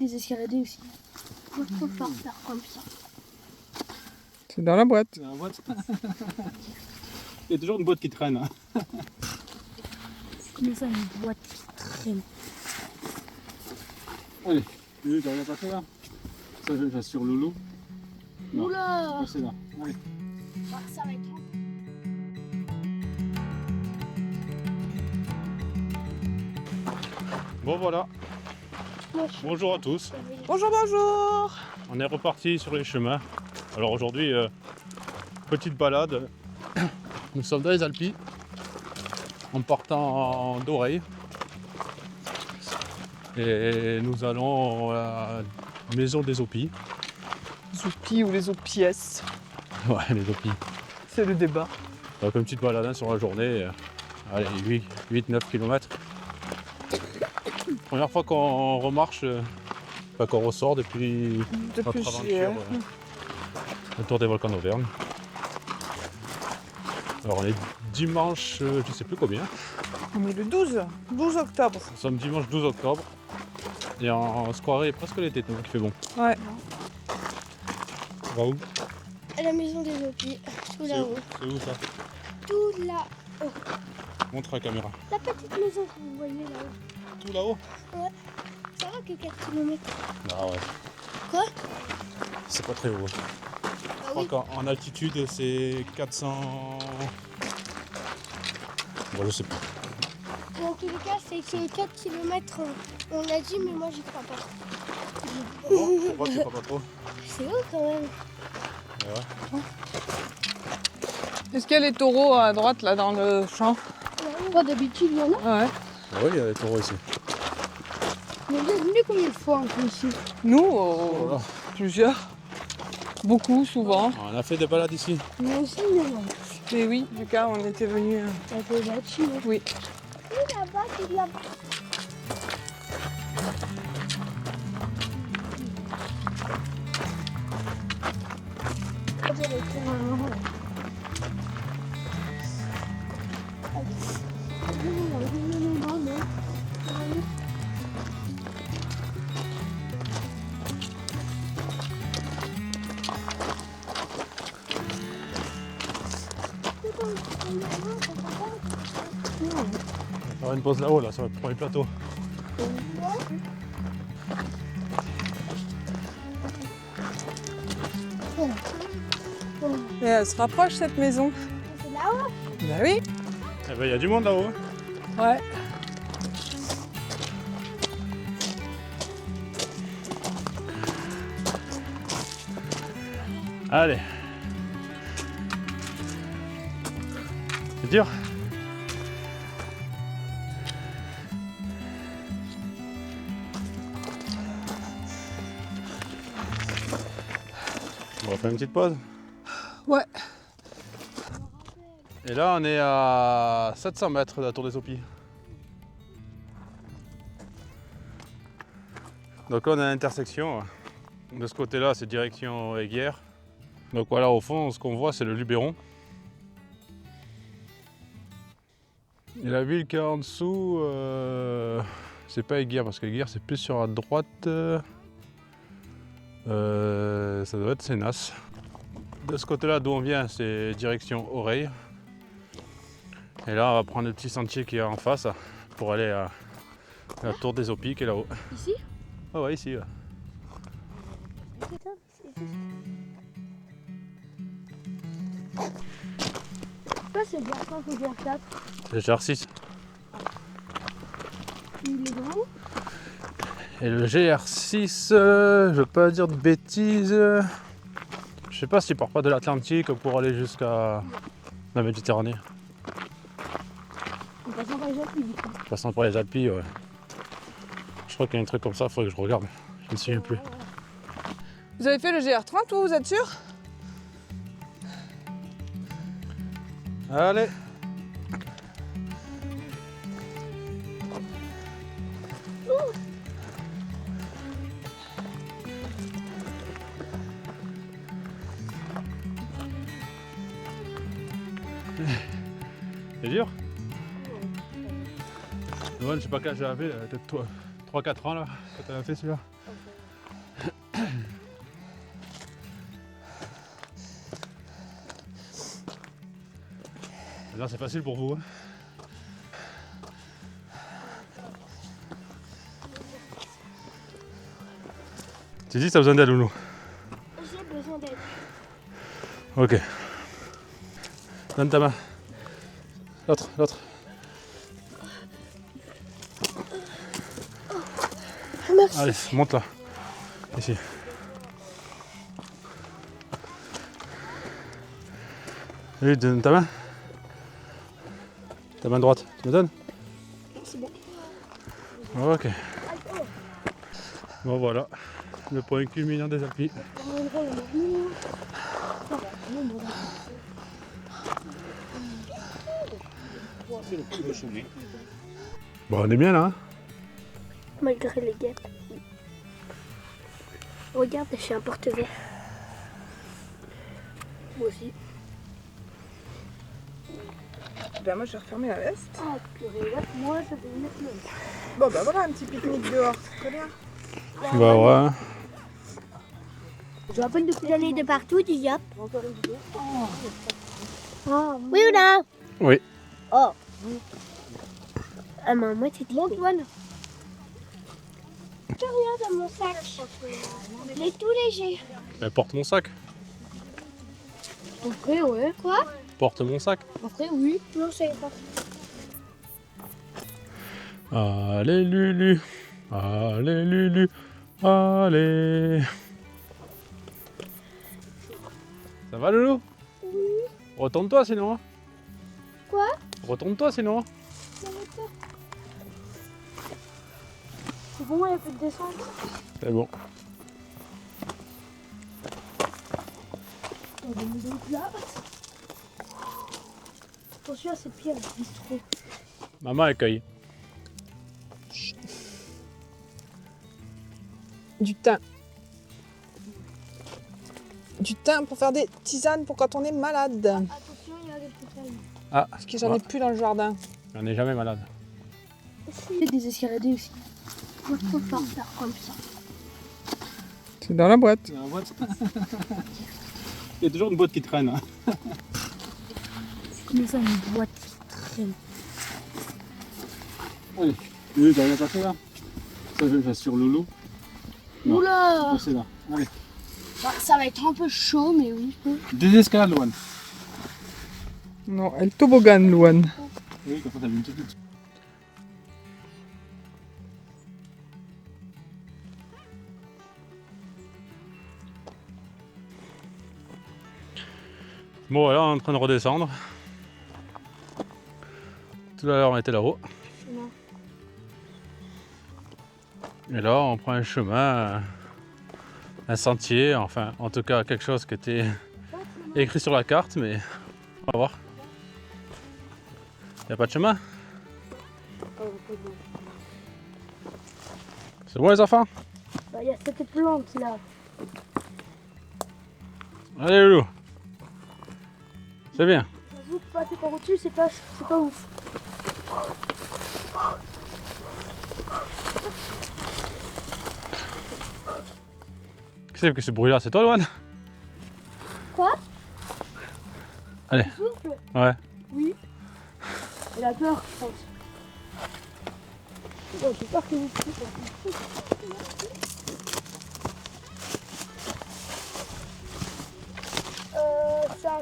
les escalader aussi. Faut trop faire comme ça. C'est dans la boîte. C'est dans la boîte. Il y a toujours une boîte qui traîne. Hein. Comment ça, une boîte qui traîne? Allez, Lulu, t'arrives à passer là? Ça, j'assure Loulou. Non, Oula! passer là. Allez. Ah, ça va être long. Bon voilà, bonjour à tous. Bonjour, bonjour. On est reparti sur les chemins. Alors aujourd'hui, petite balade. Nous sommes dans les Alpes, en partant d'Oreille. Et nous allons à la maison des Opis. Les Opis ou les Opiès, Ouais, les Opis. c'est le débat. Donc une petite balade hein, sur la journée. Allez, 8-9 km. Première fois qu'on remarche, qu'on ressort depuis notre Depuis aventure hier. autour des volcans d'Auvergne. Alors on est dimanche, je sais plus combien. On est le 12 octobre. Nous sommes dimanche 12 octobre. Et on se croirait presque l'été, donc il fait bon. Ouais. On va où? À la maison des Opis, tout là-haut. C'est où ça? Tout là-haut. Montre la caméra. La petite maison que vous voyez là-haut. Tout là-haut? Ça va que 4 km. Ah ouais. Quoi? C'est pas très haut. Ah Je oui. crois qu'en altitude c'est 400... Bon je sais pas. Dans tous les cas, c'est 4 km. On l'a dit, mais moi j'y crois pas. Pourquoi tu crois pas trop? C'est haut quand même. Ouais. Est-ce qu'il y a les taureaux à droite là dans le champ? Pas d'habitude, il y en a. Ouais. Ah oui, il y a des taureaux ici. Mais vous êtes venu combien de fois en plus ici? Nous, Voilà. plusieurs. Beaucoup, souvent. On a fait des balades ici. Moi aussi, mais non. Mais oui, Lucas, on était venus. T'as déjà dessus. Oui. C'est là-bas, c'est là-bas. On va faire une pause là-haut, là, sur le premier plateau. Et elle se rapproche cette maison. C'est là-haut. Bah oui. Eh ben, il y a du monde là-haut. Ouais. Allez. C'est dur. On va faire une petite pause. Ouais. Et là, on est à 700 mètres de la tour des Opis. Donc là, on a l'intersection. De ce côté-là, c'est direction Aiguière. Donc voilà, au fond, ce qu'on voit, c'est le Luberon. Et la ville qui est en dessous, c'est pas Aiguière, parce qu'Aiguière, c'est plus sur la droite. Ça doit être Sénas. De ce côté-là, d'où on vient, c'est direction Oreille. Et là, on va prendre le petit sentier qui est en face pour aller à la tour des Opis qui est là-haut. Ici? Ah ouais, ici. Ouais. Ça, c'est bien 5 ou bien 4. C'est le GR6. Il est grand. Et le GR6, je veux pas dire de bêtises. Je sais pas s'il part pas de l'Atlantique pour aller jusqu'à la Méditerranée. En passant par les Alpes, du coup. Passant par les Alpes, ouais. Je crois qu'il y a un truc comme ça, il faudrait que je regarde. Je me souviens plus. Vous avez fait le GR30, vous êtes sûr? Allez. C'est dur. Ouais, je sais pas quel âge j'avais, peut-être 3-4 ans là, quand t'avais fait celui-là. Là c'est facile pour vous. Hein. Tu dis que tu as besoin d'aide, Loulou? J'ai besoin d'aide. Ok. Donne ta main. L'autre, l'autre. Merci. Allez, monte là. Ici. Allez, donne ta main. Ta main droite, tu me donnes? C'est bon. Ok. Bon voilà, le point culminant des Alpes. Bon, on est bien là. Hein? Malgré les guêpes. Regarde, j'ai un porte-verre. Moi aussi. Ben moi je vais refermer la veste. Ah, purée, là, moi, je vais mettre le... Bon ben voilà un petit pique-nique dehors, c'est très bien. Bah ouais. Je rappelle de aller de partout, du yap. Oui ou non? Oui. Oh. Ah, mais moi, c'est mon Antoine. J'ai rien dans mon sac. Il est tout léger. Bah, porte mon sac. Après, ouais. Quoi? Porte mon sac. Après, oui. Non, je savais pas. Allez Lulu. Allez Lulu. Allez. Ça va Loulou? Oui. Retourne-toi sinon. Hein. Quoi? Retourne-toi sinon. C'est bon, il y a plus de descente. C'est bon. On va nous donc là. Attention à cette pierre, elle glisse trop. Maman accueille. Du thym. Du thym pour faire des tisanes pour quand on est malade. Attention, il y a des poutines. Ah, Parce que j'en ai plus dans le jardin. on n'est jamais malade. Il y a des escaladés aussi. Moi, je peux pas faire comme ça. C'est dans la boîte. Il y a toujours une boîte qui traîne. Hein. Comment ça, une boîte qui traîne? Allez, Lulu, t'as rien passé là? Ça, je vais faire sur Loulou. Non. Oula! C'est là. Allez. Bah, ça va être un peu chaud, mais oui, je peux. Des escalades, Loane. Non, elle toboggan, Louane. Oui, comme ça, t'as vu une petite. Bon, voilà, on est en train de redescendre. Tout à l'heure, on était là-haut. Non. Et là, on prend un chemin, un sentier, enfin, en tout cas, quelque chose qui était écrit sur la carte, mais on va voir. Il n'y a pas de chemin? C'est bon, les enfants? Bah, il y a cette plante là. Allez, Loulou. C'est bien. J'avoue que passer par au-dessus, c'est pas ouf. Qu'est-ce que ce bruit-là? C'est toi, Loane? Quoi? Allez. Souffle? Ouais. Oui. Elle a peur, je pense. Oh, j'ai peur que vous ça.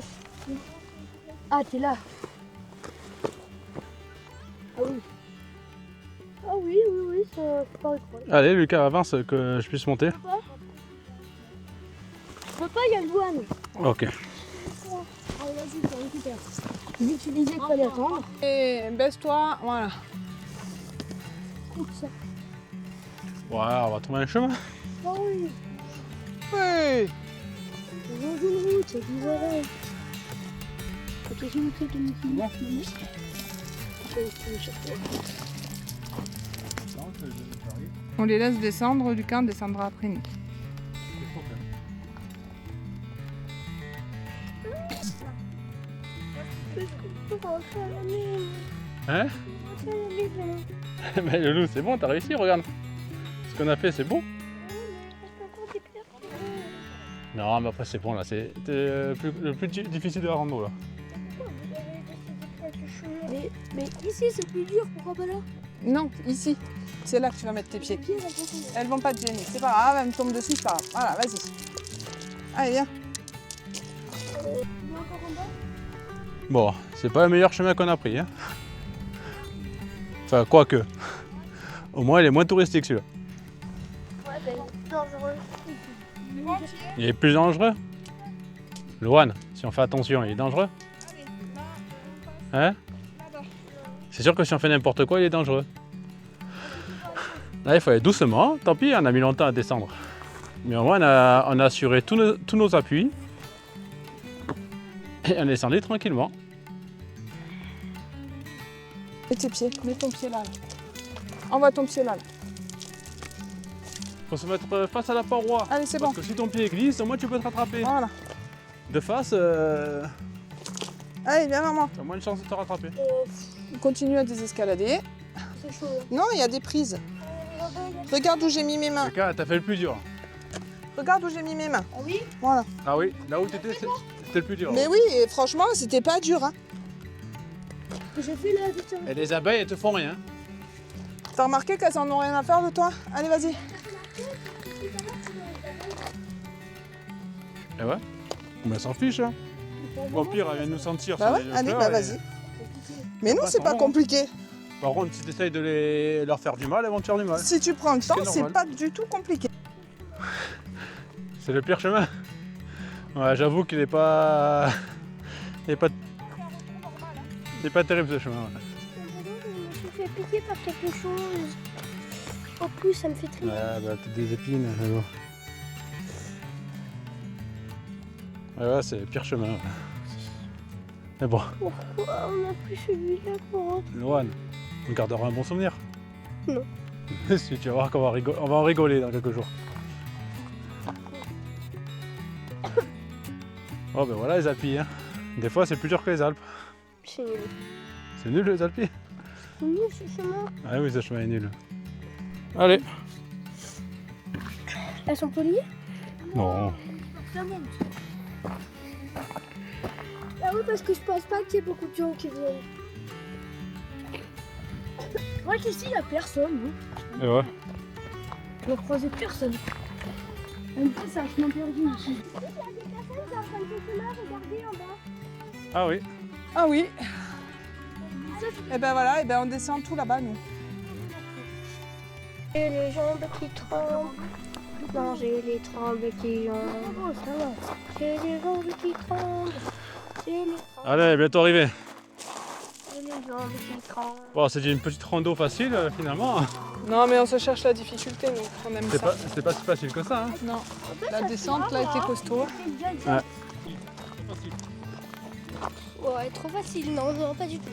Ah, t'es là. Ah oui. Ah oui, oui, oui, c'est pas incroyable. Allez, Lucas, avance que je puisse monter. Je peux pas, il y a le douane. Ok. Ah, vas-y, t'en récupères. Vu que tu disais qu'il fallait attendre. Et baisse-toi, voilà. Écoute ça. Ouais, on va trouver un chemin. Ah oui. Oui. Dans une route, c'est bizarre. Ok, je vous fais de mon film. On les laisse descendre, Lucas descendra après nous. Hein? Mais Loulou, c'est bon, t'as réussi, regarde. Ce qu'on a fait, c'est bon. Non, mais après c'est bon là, c'est le plus difficile de la rando là. Mais ici c'est plus dur, pourquoi pas là? Non, ici. C'est là que tu vas mettre tes pieds. Les pieds, là, pour tomber. Elles vont pas te gêner. C'est pas grave, elles me tombent dessus, c'est pas grave. Voilà, vas-y. Allez, viens. Il y a encore en bas? Bon, c'est pas le meilleur chemin qu'on a pris. Hein. Enfin, quoique. Au moins, il est moins touristique celui-là. Ouais, ben, dangereux. Il est plus dangereux. Loane, si on fait attention, il est dangereux. Hein? C'est sûr que si on fait n'importe quoi, il est dangereux. Là, il faut aller doucement. Tant pis, on a mis longtemps à descendre. Mais au moins, on a assuré tous nos appuis. Et on est descendu tranquillement. Mets tes pieds, mets ton pied là. Envoie ton pied là. Faut se mettre face à la paroi. Allez, c'est Parce bon. que si ton pied glisse, au moins tu peux te rattraper. Voilà. De face, Allez, viens, maman. t'as moins de chance de te rattraper. On continue à désescalader. C'est chaud. Là. Non, il y a des prises. Regarde où j'ai mis mes mains. Lucas, t'as fait le plus dur. Regarde où j'ai mis mes mains. Ah oui? Voilà. Ah oui, là où t'étais, c'était le plus dur. Mais oui, et franchement, c'était pas dur. Hein. J'ai fait la vitesse. Et les abeilles, elles te font rien. T'as remarqué qu'elles en ont rien à faire de toi? Allez, vas-y. Et ouais. Mais elles s'en fichent. Hein. Au pire, elles viennent nous sentir. Bah sur ouais, les allez, fleurs bah et- vas-y. Mais non, Pas c'est pas sans- compliqué. Par contre, si tu essayes de leur faire du mal, elles vont te faire du mal. Si tu prends le temps, c'est normal. pas du tout compliqué. C'est le pire chemin. Ouais, j'avoue qu'il est pas. Il est pas terrible ce chemin. Ouais. Je me suis fait piquer par quelque chose. En plus, ça me fait très mal. Ouais, bah t'as des épines. Mais bon. Ouais, c'est le pire chemin. Ouais. Mais bon, Pourquoi on a pris celui-là pour... Loane, on gardera un bon souvenir. Non. Si tu vas voir qu'on va, on va en rigoler dans quelques jours. Oh ben voilà les Alpes. Hein. Des fois c'est plus dur que les Alpes. C'est nul. C'est nul les Alpes. C'est nul ce chemin. Ah oui, ce chemin est nul. Allez. Elles sont polies? Non. Ça monte. Ah oui, parce que je pense pas qu'il y ait beaucoup de gens qui viennent. C'est vrai qu'ici, il n'y a personne. Hein. Et ouais. On a croisé personne. En plus, c'est un chemin perdu ici. Il y a des personnes qui sont en train de se chemin, regardez en bas. Ah oui. Ah oui. Et ben voilà, et ben on descend tout là-bas, nous. J'ai les jambes qui tremblent. Non, j'ai les trembles qui jambent. J'ai les jambes qui tremblent. J'ai les trembles. Allez, bientôt arrivé. J'ai les jambes qui tremblent. Bon, c'est une petite rando facile finalement. Non, mais on se cherche la difficulté, nous. On aime ça. C'est pas si facile que ça. Hein. Non. La descente, là, était costaud. Ouais. Ouais, trop facile, non, non, pas du tout.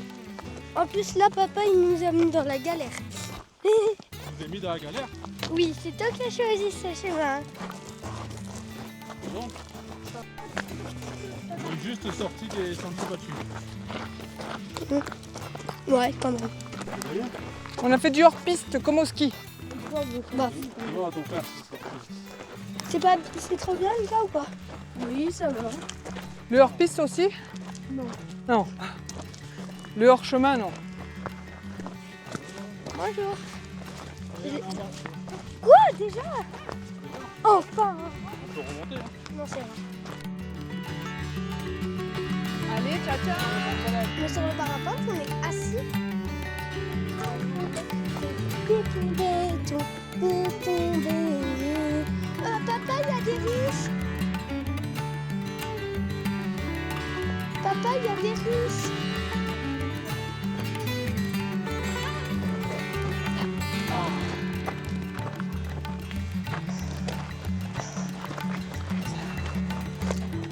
En plus, là, papa, il nous a mis dans la galère. Tu t'es mis dans la galère. Oui, c'est toi qui as choisi ce chemin. Donc, on est juste sorti des sentiers battus. Ouais, quand même. On a fait du hors-piste, comme au ski. Bah, Dis-moi à ton frère. c'est trop bien, les gars, ou pas? Oui, ça va. Le hors-piste aussi? Non. Non. Le hors-chemin, non. Bonjour. Quoi, déjà? Enfin. On peut remonter. Hein. Non, c'est vrai. Allez, ciao, ciao. Mais sur le parapente, on est assis. Béton, béton, béton, béton. Papa, il y a des ruches. Papa, il y a des ruches.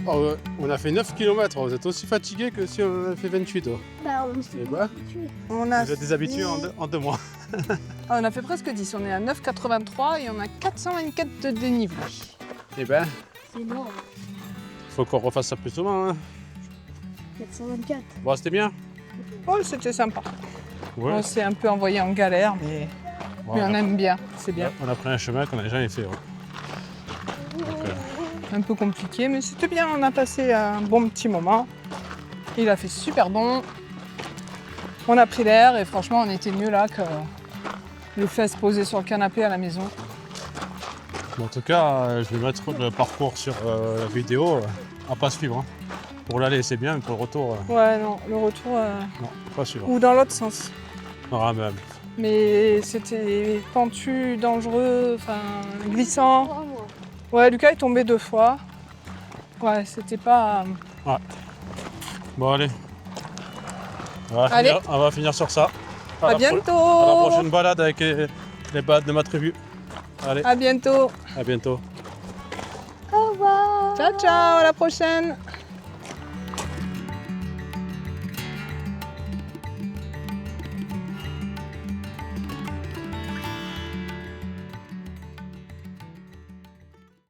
Oh, on a fait 9 km, vous êtes aussi fatigué que si on avait fait 28. Oh. Bah, on s'est Et bah, habitué. On a vous êtes déshabitués en deux mois. Ah, on a fait presque 10. On est à 9,83 et on a 424 de dénivelé. Et ben, C'est énorme. faut qu'on refasse ça plus souvent. Hein. 424. Bon, c'était bien. Oh, c'était sympa. Ouais. On s'est un peu envoyé en galère, mais on aime bien. C'est bien. On a pris un chemin qu'on n'a jamais fait. Ouais. un peu compliqué, mais c'était bien, on a passé un bon petit moment. Il a fait super bon. On a pris l'air et franchement, on était mieux là que le fait de se poser sur le canapé à la maison. Bon, en tout cas, je vais mettre le parcours sur la vidéo à pas suivre. Hein. Pour l'aller, c'est bien, mais pour le retour, Ouais, non, le retour... non, pas suivre. ou dans l'autre sens. Ah, même. Mais c'était pentu, dangereux, enfin glissant. 3 mois. Ouais, Lucas est tombé 2 fois. Ouais, c'était pas... Bon, allez. Allez. On va finir sur ça. À la bientôt. À la prochaine balade avec les balades de ma tribu. Allez, À bientôt. à bientôt. Au revoir. Ciao, ciao, à la prochaine.